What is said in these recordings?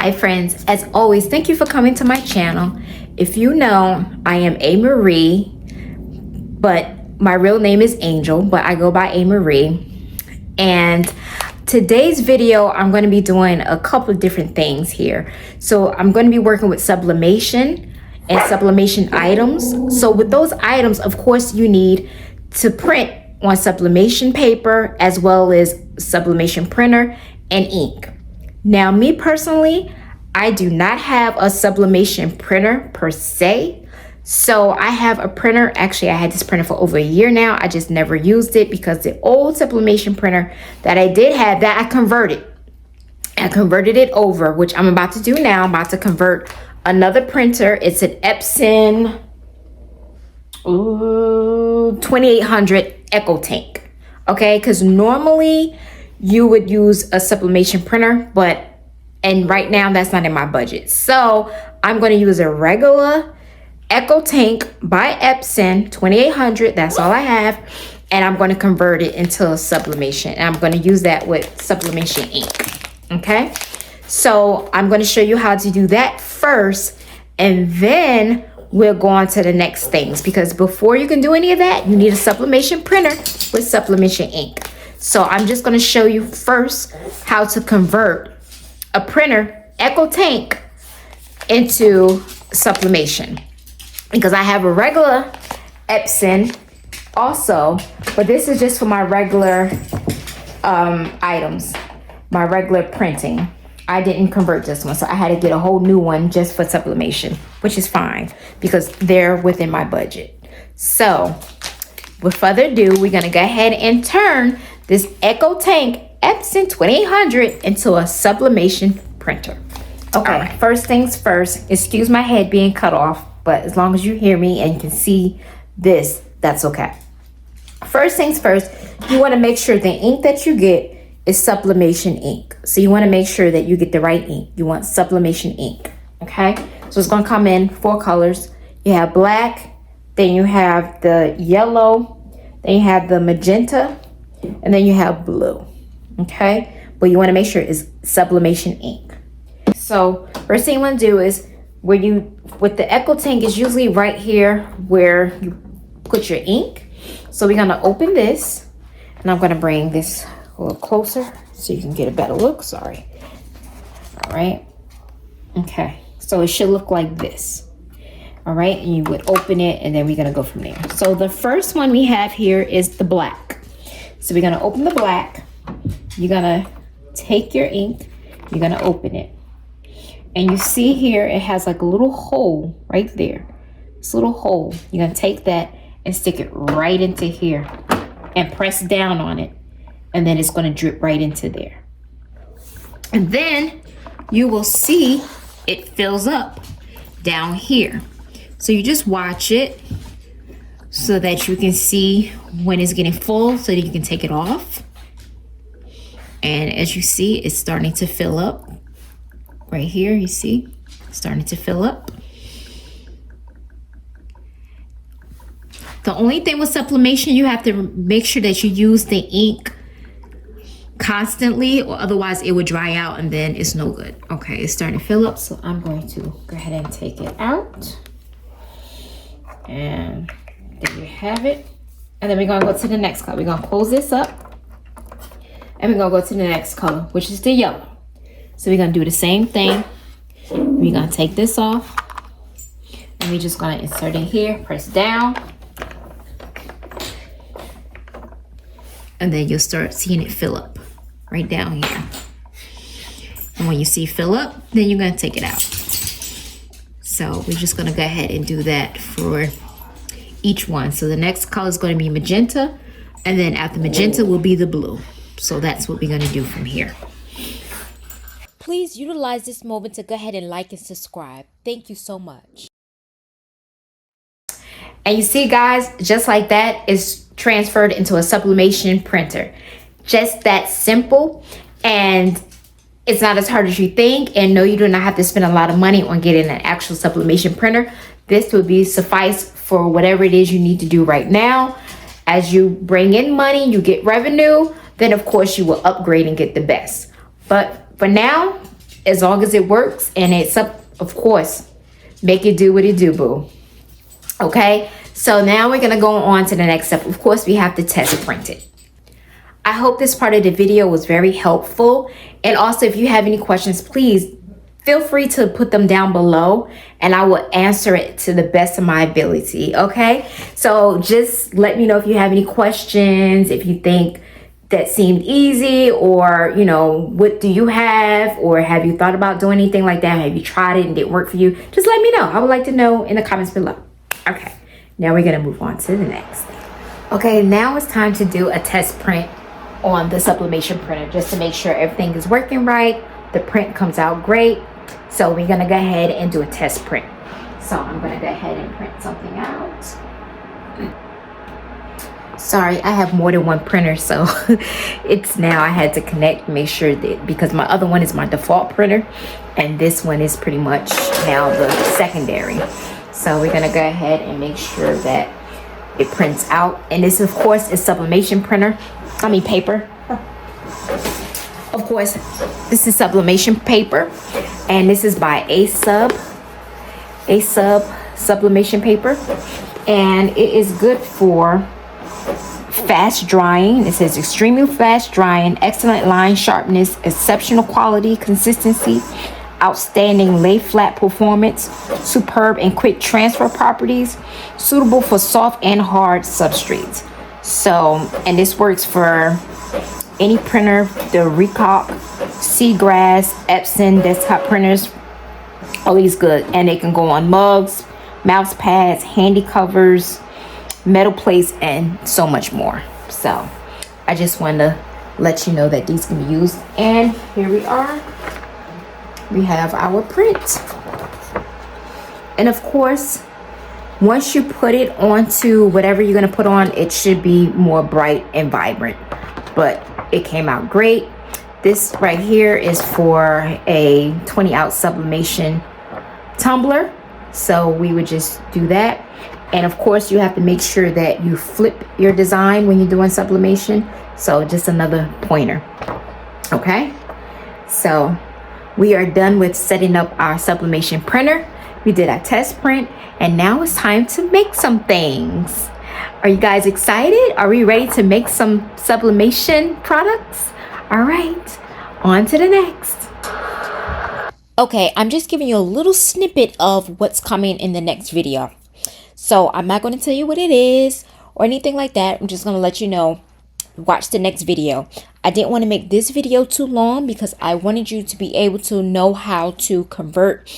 Hi friends, as always, thank you for coming to my channel. If you know, I am A. Marie, but my real name is Angel, but I go by A. Marie. And today's video, I'm going to be doing a couple of different things here. So I'm going to be working with sublimation and sublimation items. So with those items, of course, you need to print on sublimation paper as well as sublimation printer and ink. Now, me personally, I do not have a sublimation printer per se. So I have a printer. Actually, I had this printer for over a year now. I just never used it because the old sublimation printer that I did have, that I converted it over, which I'm about to do now. I'm about to convert another printer. It's an Epson 2800 EcoTank. Okay, because normally you would use a sublimation printer, and right now that's not in my budget. So I'm going to use a regular EcoTank by Epson 2800. That's all I have. And I'm going to convert it into a sublimation. And I'm going to use that with sublimation ink. Okay. So I'm going to show you how to do that first. And then we'll go on to the next things. Because before you can do any of that, you need a sublimation printer with sublimation ink. So I'm just going to show you first how to convert a printer, EcoTank, into sublimation. Because I have a regular Epson also, but this is just for my regular items, my regular printing. I didn't convert this one, so I had to get a whole new one just for sublimation, which is fine because they're within my budget. So with further ado, we're gonna go ahead and turn this EcoTank Epson 2800 into a sublimation printer. Okay, right. First things first, excuse my head being cut off, but as long as you hear me and can see this, that's okay. First things first, you want to make sure the ink that you get is sublimation ink. So you want to make sure that you get the right ink. You want sublimation ink, okay? So it's going to come in 4 colors. You have black, then you have the yellow, then you have the magenta, and then you have blue, okay? But you want to make sure it's sublimation ink. So first thing you want to do is with the EcoTank is usually right here where you put your ink. So we're going to open this, and I'm going to bring this a little closer so you can get a better look. Sorry. All right. Okay. So it should look like this. All right. And you would open it, and then we're going to go from there. So the first one we have here is the black. So we're going to open the black. You're going to take your ink. You're going to open it. And you see here, it has like a little hole right there. This little hole. You're going to take that and stick it right into here and press down on it. And then it's going to drip right into there. And then you will see it fills up down here. So you just watch it so that you can see when it's getting full so that you can take it off. And as you see, it's starting to fill up. Right here, you see, it's starting to fill up. The only thing with sublimation, you have to make sure that you use the ink constantly, or otherwise it would dry out and then it's no good. Okay, it's starting to fill up, so I'm going to go ahead and take it out. And there you have it. And then we're going to go to the next color. We're going to close this up. And we're going to go to the next color, which is the yellow. So we're going to do the same thing. We're going to take this off. And we're just going to insert it here. Press down. And then you'll start seeing it fill up right down here. And when you see fill up, then you're going to take it out. So we're just going to go ahead and do that for each one. So the next color is going to be magenta. And then after magenta will be the blue. So that's what we're going to do from here. Please utilize this moment to go ahead and like and subscribe. Thank you so much. And you see, guys, just like that, is transferred into a sublimation printer. Just that simple. And it's not as hard as you think. And no, you do not have to spend a lot of money on getting an actual sublimation printer. This would be suffice for whatever it is you need to do right now. As you bring in money, you get revenue, then of course you will upgrade and get the best. But for now, as long as it works and it's up, of course, make it do what it do, boo. Okay, so now we're gonna go on to the next step. Of course, we have to test print it. I hope this part of the video was very helpful. And also, if you have any questions, please feel free to put them down below and I will answer it to the best of my ability, okay? So just let me know if you have any questions, if you think that seemed easy, or, you know, what do you have, or have you thought about doing anything like that? Have you tried it and did it work for you? Just let me know. I would like to know in the comments below. Okay, now we're gonna move on to the next thing. Okay, now it's time to do a test print on the sublimation printer just to make sure everything is working right, the print comes out great. So we're gonna go ahead and do a test print. So I'm gonna go ahead and print something out. Sorry, I have more than one printer, so it's now I had to connect, make sure that, because my other one is my default printer and this one is pretty much now the secondary. So we're gonna go ahead and make sure that it prints out. And this, of course, is sublimation paper. Of course, this is sublimation paper, and this is by Epson sublimation paper, and it is good for fast drying. It says extremely fast drying, excellent line sharpness, exceptional quality, consistency, outstanding lay flat performance, superb and quick transfer properties, suitable for soft and hard substrates. So, and this works for any printer, the Recock, Seagrass, Epson desktop printers, all these good. And they can go on mugs, mouse pads, handy covers, metal plates, and so much more. So I just wanted to let you know that these can be used. And here we are. We have our print. And of course, once you put it onto whatever you're going to put on, it should be more bright and vibrant. But it came out great. This right here is for a 20-ounce sublimation tumbler. So we would just do that. And of course, you have to make sure that you flip your design when you're doing sublimation. So just another pointer. Okay. So we are done with setting up our sublimation printer. We did our test print, and now it's time to make some things. Are you guys excited? Are we ready to make some sublimation products? All right, on to the next. Okay, I'm just giving you a little snippet of what's coming in the next video. So I'm not going to tell you what it is or anything like that. I'm just going to let you know, watch the next video. I didn't want to make this video too long because I wanted you to be able to know how to convert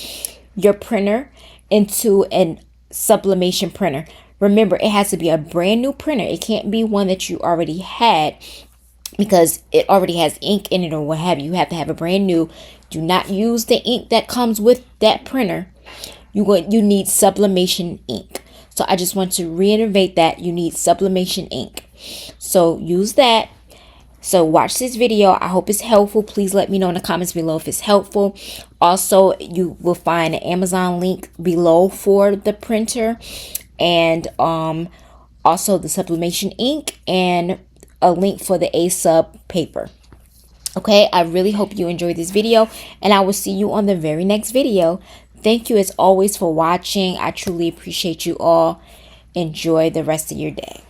your printer into a sublimation printer. Remember, it has to be a brand new printer. It can't be one that you already had because it already has ink in it or what have you. You have to have a brand new. Do not use the ink that comes with that printer. You need sublimation ink. So I just want to reiterate that you need sublimation ink. So use that. So watch this video. I hope it's helpful. Please let me know in the comments below if it's helpful. Also, you will find an Amazon link below for the printer, and also the sublimation ink, and a link for the A-Sub paper. Okay, I really hope you enjoyed this video, and I will see you on the very next video. Thank you as always for watching. I truly appreciate you all. Enjoy the rest of your day.